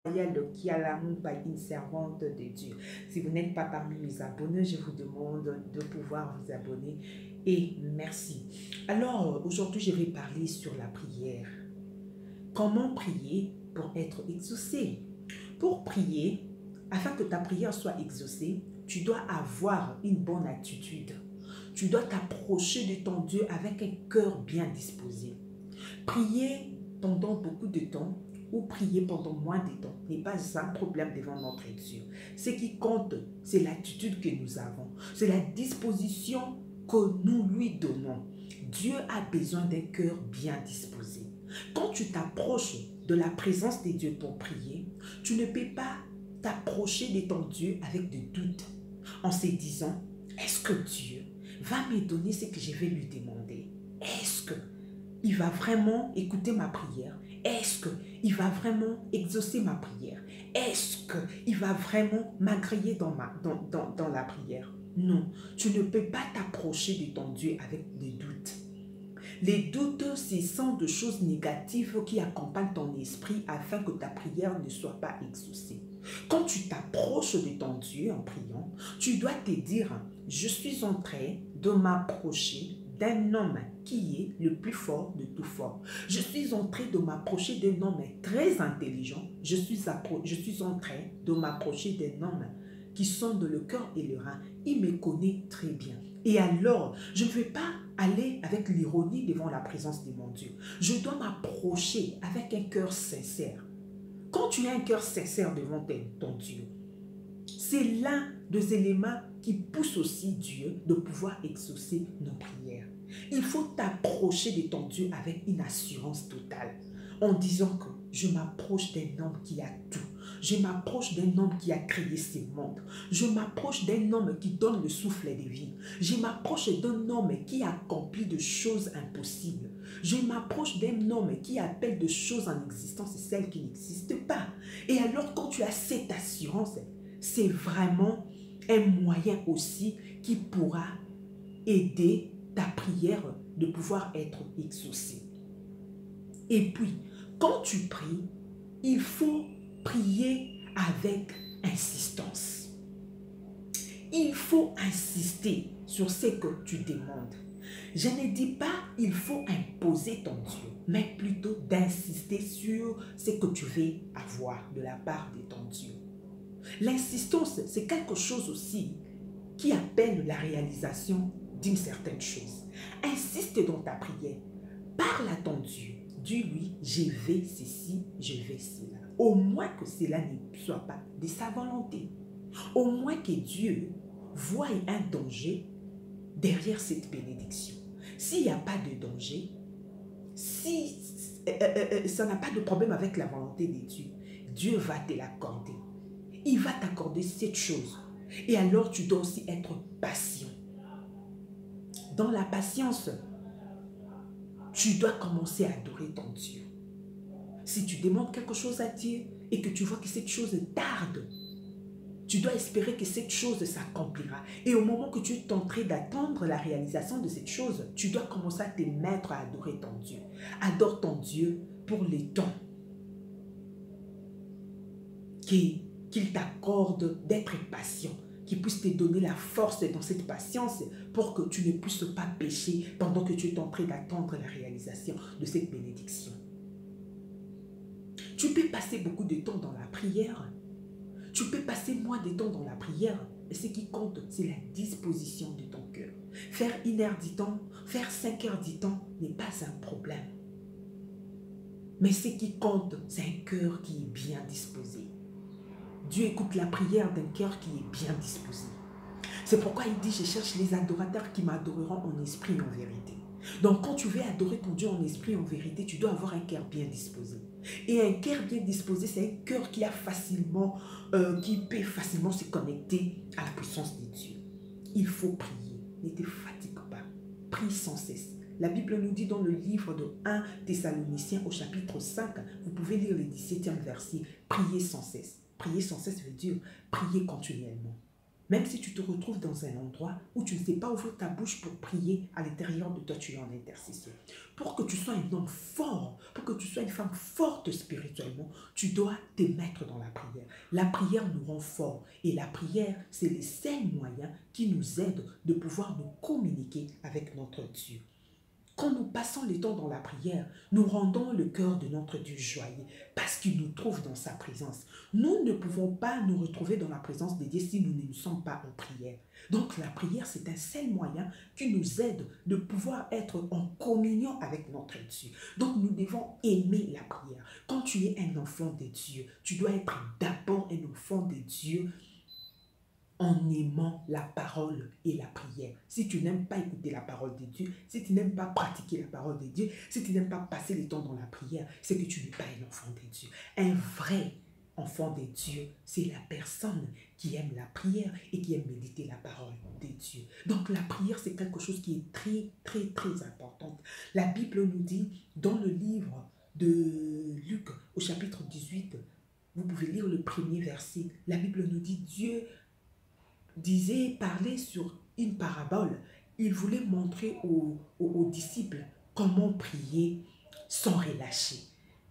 Le Kialamu by une servante de Dieu. Si vous n'êtes pas parmi mes abonnés, je vous demande de pouvoir vous abonner et merci. Alors, aujourd'hui, je vais parler sur la prière. Comment prier pour être exaucé? Pour prier, afin que ta prière soit exaucée, tu dois avoir une bonne attitude. Tu dois t'approcher de ton Dieu avec un cœur bien disposé. Prier pendant beaucoup de temps ou prier pendant moins de temps n'est pas un problème devant notre Dieu. Ce qui compte, c'est l'attitude que nous avons. C'est la disposition que nous lui donnons. Dieu a besoin d'un cœur bien disposé. Quand tu t'approches de la présence de Dieu pour prier, tu ne peux pas t'approcher de ton Dieu avec des doutes en se disant, est-ce que Dieu va me donner ce que je vais lui demander? Est-ce qu'il va vraiment écouter ma prière? Est-ce qu'il va vraiment exaucer ma prière? Est-ce qu'il va vraiment m'agréer dans la prière? Non, tu ne peux pas t'approcher de ton Dieu avec des doutes. Les doutes, ce sont des choses négatives qui accompagnent ton esprit afin que ta prière ne soit pas exaucée. Quand tu t'approches de ton Dieu en priant, tu dois te dire, je suis en train de m'approcher d'un homme qui est le plus fort de tout fort. Je suis en train de m'approcher d'un homme très intelligent. Je suis en train de m'approcher d'un homme qui sonde le cœur et le rein. Il me connaît très bien. Et alors, je ne vais pas aller avec l'ironie devant la présence de mon Dieu. Je dois m'approcher avec un cœur sincère. Quand tu as un cœur sincère devant ton Dieu, c'est l'un des éléments qui pousse aussi Dieu de pouvoir exaucer nos prières. Il faut t'approcher de ton Dieu avec une assurance totale, en disant que je m'approche d'un homme qui a tout. Je m'approche d'un homme qui a créé ce monde. Je m'approche d'un homme qui donne le souffle de vie. Je m'approche d'un homme qui accomplit de choses impossibles. Je m'approche d'un homme qui appelle de choses en existence et celles qui n'existent pas. Et alors, quand tu as cette assurance, c'est vraiment un moyen aussi qui pourra aider ta prière de pouvoir être exaucée. Et puis, quand tu pries, il faut prier avec insistance. Il faut insister sur ce que tu demandes. Je ne dis pas il faut imposer ton Dieu, mais plutôt d'insister sur ce que tu veux avoir de la part de ton Dieu. L'insistance, c'est quelque chose aussi qui appelle la réalisation d'une certaine chose. Insiste dans ta prière. Parle à ton Dieu. Dis-lui, je vais ceci, je vais cela. Au moins que cela ne soit pas de sa volonté. Au moins que Dieu voie un danger derrière cette bénédiction. S'il n'y a pas de danger, si ça n'a pas de problème avec la volonté de Dieu, Dieu va te l'accorder. Il va t'accorder cette chose. Et alors, tu dois aussi être patient. Dans la patience, tu dois commencer à adorer ton Dieu. Si tu demandes quelque chose à Dieu et que tu vois que cette chose tarde, tu dois espérer que cette chose s'accomplira. Et au moment que tu es en train d'attendre la réalisation de cette chose, tu dois commencer à te mettre à adorer ton Dieu. Adore ton Dieu pour les temps qu'il t'accorde d'être patient, qu'il puisse te donner la force dans cette patience pour que tu ne puisses pas pécher pendant que tu es en train d'attendre la réalisation de cette bénédiction. Tu peux passer beaucoup de temps dans la prière. Tu peux passer moins de temps dans la prière. Et ce qui compte, c'est la disposition de ton cœur. Faire 1 heure du temps, faire 5 heures du temps n'est pas un problème. Mais ce qui compte, c'est un cœur qui est bien disposé. Dieu écoute la prière d'un cœur qui est bien disposé. C'est pourquoi il dit, je cherche les adorateurs qui m'adoreront en esprit et en vérité. Donc quand tu veux adorer ton Dieu en esprit et en vérité, tu dois avoir un cœur bien disposé. Et un cœur bien disposé, c'est un cœur qui peut facilement se connecter à la puissance de Dieu. Il faut prier. Ne te fatigue pas. Prie sans cesse. La Bible nous dit dans le livre de 1 Thessaloniciens au chapitre 5, vous pouvez lire le 17e verset, priez sans cesse. Prier sans cesse veut dire prier continuellement. Même si tu te retrouves dans un endroit où tu ne sais pas ouvrir ta bouche pour prier, à l'intérieur de toi, tu es en intercession. Pour que tu sois un homme fort, pour que tu sois une femme forte spirituellement, tu dois te mettre dans la prière. La prière nous rend forts. Et la prière, c'est le seul moyen qui nous aide de pouvoir nous communiquer avec notre Dieu. Quand nous passons le temps dans la prière, nous rendons le cœur de notre Dieu joyeux parce qu'il nous trouve dans sa présence. Nous ne pouvons pas nous retrouver dans la présence de Dieu si nous ne sommes pas en prière. Donc la prière, c'est un seul moyen qui nous aide de pouvoir être en communion avec notre Dieu. Donc nous devons aimer la prière. Quand tu es un enfant de Dieu, tu dois être d'abord un enfant de Dieu en aimant la parole et la prière. Si tu n'aimes pas écouter la parole de Dieu, si tu n'aimes pas pratiquer la parole de Dieu, si tu n'aimes pas passer le temps dans la prière, c'est que tu n'es pas un enfant de Dieu. Un vrai enfant de Dieu, c'est la personne qui aime la prière et qui aime méditer la parole de Dieu. Donc la prière, c'est quelque chose qui est très, très, très important. La Bible nous dit, dans le livre de Luc, au chapitre 18, vous pouvez lire le premier verset, la Bible nous dit, Dieu parlait sur une parabole. Il voulait montrer aux disciples comment prier sans relâcher.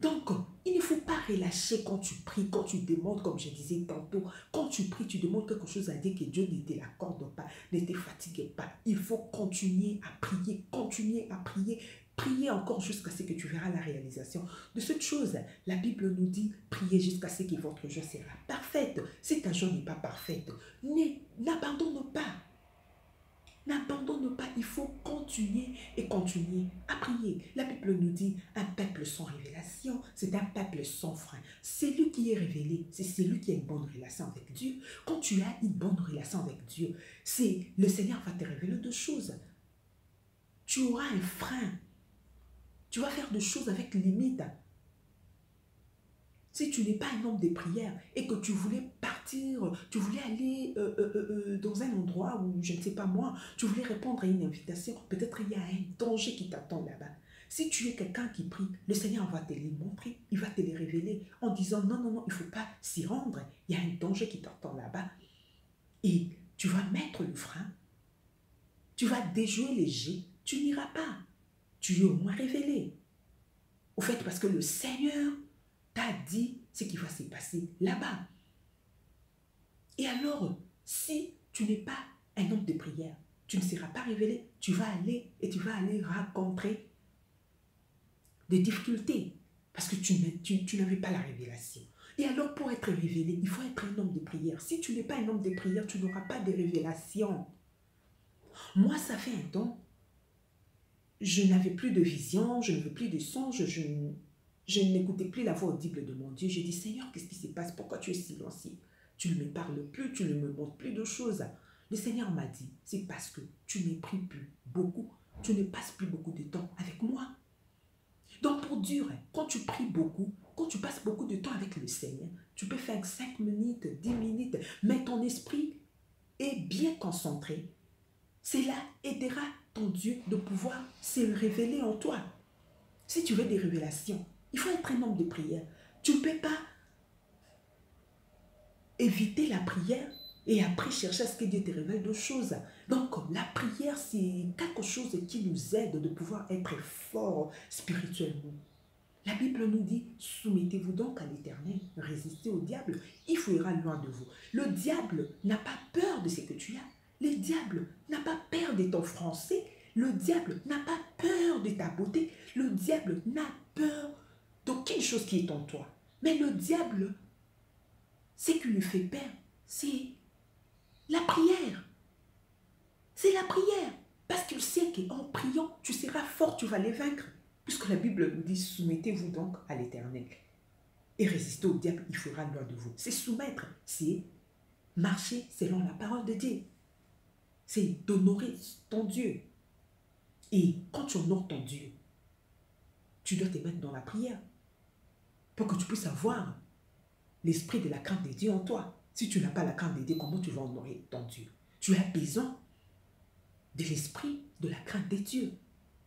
Donc, il ne faut pas relâcher quand tu pries, quand tu demandes, comme je disais tantôt, quand tu pries, tu demandes quelque chose à Dieu que Dieu ne te l'accorde pas, ne te fatigue pas. Il faut continuer à prier, prier encore jusqu'à ce que tu verras la réalisation de cette chose. La Bible nous dit, priez jusqu'à ce que votre joie sera parfaite. Si ta joie n'est pas parfaite, n'abandonne pas. N'abandonne pas, il faut continuer et continuer à prier. La Bible nous dit, un peuple sans révélation, c'est un peuple sans frein. Celui qui est révélé, c'est celui qui a une bonne relation avec Dieu. Quand tu as une bonne relation avec Dieu, le Seigneur va te révéler deux choses. Tu auras un frein. Tu vas faire des choses avec limite. Si tu n'es pas un homme de prière et que tu voulais partir, tu voulais aller dans un endroit où, je ne sais pas moi, tu voulais répondre à une invitation, peut-être il y a un danger qui t'attend là-bas. Si tu es quelqu'un qui prie, le Seigneur va te les montrer, il va te les révéler en disant non, non, non, il ne faut pas s'y rendre, il y a un danger qui t'attend là-bas. Et tu vas mettre le frein, tu vas déjouer les jets, tu n'iras pas. Tu es au moins révélé. Au fait, parce que le Seigneur t'a dit ce qui va se passer là-bas. Et alors, si tu n'es pas un homme de prière, tu ne seras pas révélé, tu vas aller rencontrer des difficultés parce que tu n'avais pas la révélation. Et alors, pour être révélé, il faut être un homme de prière. Si tu n'es pas un homme de prière, tu n'auras pas de révélation. Moi, ça fait un temps, je n'avais plus de vision, je n'avais plus de songe, je n'écoutais plus la voix audible de mon Dieu. J'ai dit, Seigneur, qu'est-ce qui se passe? Pourquoi tu es silencieux? Tu ne me parles plus, tu ne me montres plus de choses. Le Seigneur m'a dit, c'est parce que tu ne pries plus beaucoup, tu ne passes plus beaucoup de temps avec moi. Donc pour dire, quand tu pries beaucoup, quand tu passes beaucoup de temps avec le Seigneur, tu peux faire 5 minutes, 10 minutes, mais ton esprit est bien concentré. Cela aidera ton Dieu de pouvoir se révéler en toi. Si tu veux des révélations, il faut être un homme de prière. Tu ne peux pas éviter la prière et après chercher à ce que Dieu te révèle d'autres choses. Donc la prière, c'est quelque chose qui nous aide de pouvoir être fort spirituellement. La Bible nous dit, soumettez-vous donc à l'Éternel, résistez au diable, il fuira loin de vous. Le diable n'a pas peur de ce que tu as. Le diable n'a pas peur de ton français. Le diable n'a pas peur de ta beauté. Le diable n'a peur d'aucune chose qui est en toi. Mais le diable, ce qui lui fait peur, c'est la prière. C'est la prière. Parce qu'il sait qu'en priant, tu seras fort, tu vas les vaincre. Puisque la Bible nous dit, soumettez-vous donc à l'Éternel. Et résistez au diable, il fera loin de vous. C'est soumettre, c'est marcher selon la parole de Dieu. C'est d'honorer ton Dieu. Et quand tu honores ton Dieu, tu dois te mettre dans la prière pour que tu puisses avoir l'esprit de la crainte de Dieu en toi. Si tu n'as pas la crainte de Dieu, comment tu vas honorer ton Dieu? Tu as besoin de l'esprit de la crainte de Dieu.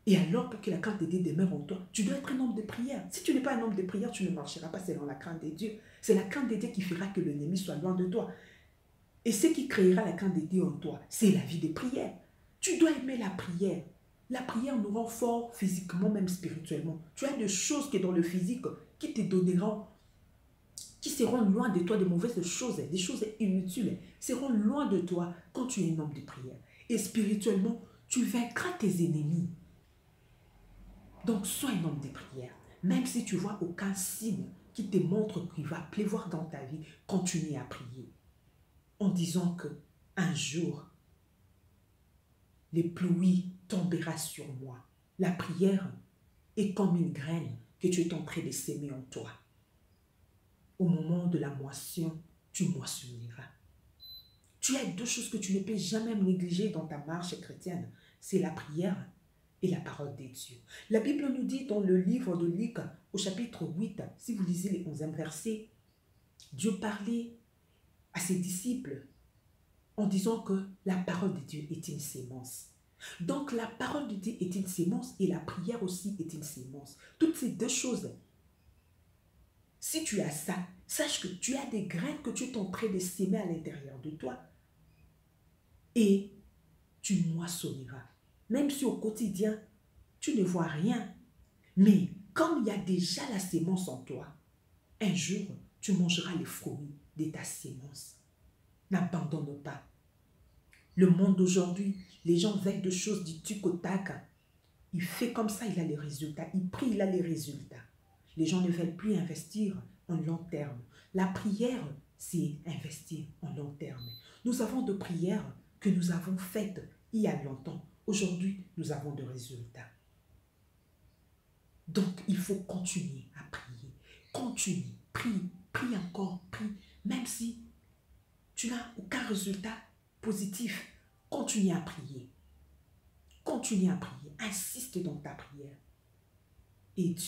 Et alors, pour que la crainte de Dieu demeure en toi, tu dois être un homme de prière. Si tu n'es pas un homme de prière, tu ne marcheras pas selon la crainte de Dieu. C'est la crainte de Dieu qui fera que l'ennemi soit loin de toi. Et ce qui créera la quantité en toi, c'est la vie de prière. Tu dois aimer la prière. La prière nous rend fort physiquement, même spirituellement. Tu as des choses qui dans le physique qui te donneront, qui seront loin de toi, de mauvaises choses, des choses inutiles, seront loin de toi quand tu es un homme de prière. Et spirituellement, tu vaincras tes ennemis. Donc, sois un homme de prière. Même si tu vois aucun signe qui te montre qu'il va pleuvoir dans ta vie, continue à prier. En disant que un jour, les pluies tombera sur moi. La prière est comme une graine que tu es en train de s'aimer en toi. Au moment de la moisson, tu moissonneras. Tu as deux choses que tu ne peux jamais négliger dans ta marche chrétienne. C'est la prière et la parole de Dieu. La Bible nous dit dans le livre de Luc, au chapitre 8, si vous lisez les 11e versets, Dieu parlait à ses disciples en disant que la parole de Dieu est une sémence. Donc la parole de Dieu est une sémence et la prière aussi est une sémence. Toutes ces deux choses, si tu as ça, sache que tu as des graines que tu es en train de s'aimer à l'intérieur de toi et tu moissonneras. Même si au quotidien, tu ne vois rien, mais comme il y a déjà la sémence en toi, un jour, tu mangeras les fruits de ta sémence. N'abandonne pas. Le monde d'aujourd'hui, les gens veulent des choses du tic au tac. Il fait comme ça, il a les résultats. Il prie, il a les résultats. Les gens ne veulent plus investir en long terme. La prière, c'est investir en long terme. Nous avons des prières que nous avons faites il y a longtemps. Aujourd'hui, nous avons des résultats. Donc, il faut continuer à prier. Continue, prie, prie encore, prie. Même si tu n'as aucun résultat positif, continue à prier. Continue à prier. Insiste dans ta prière. Et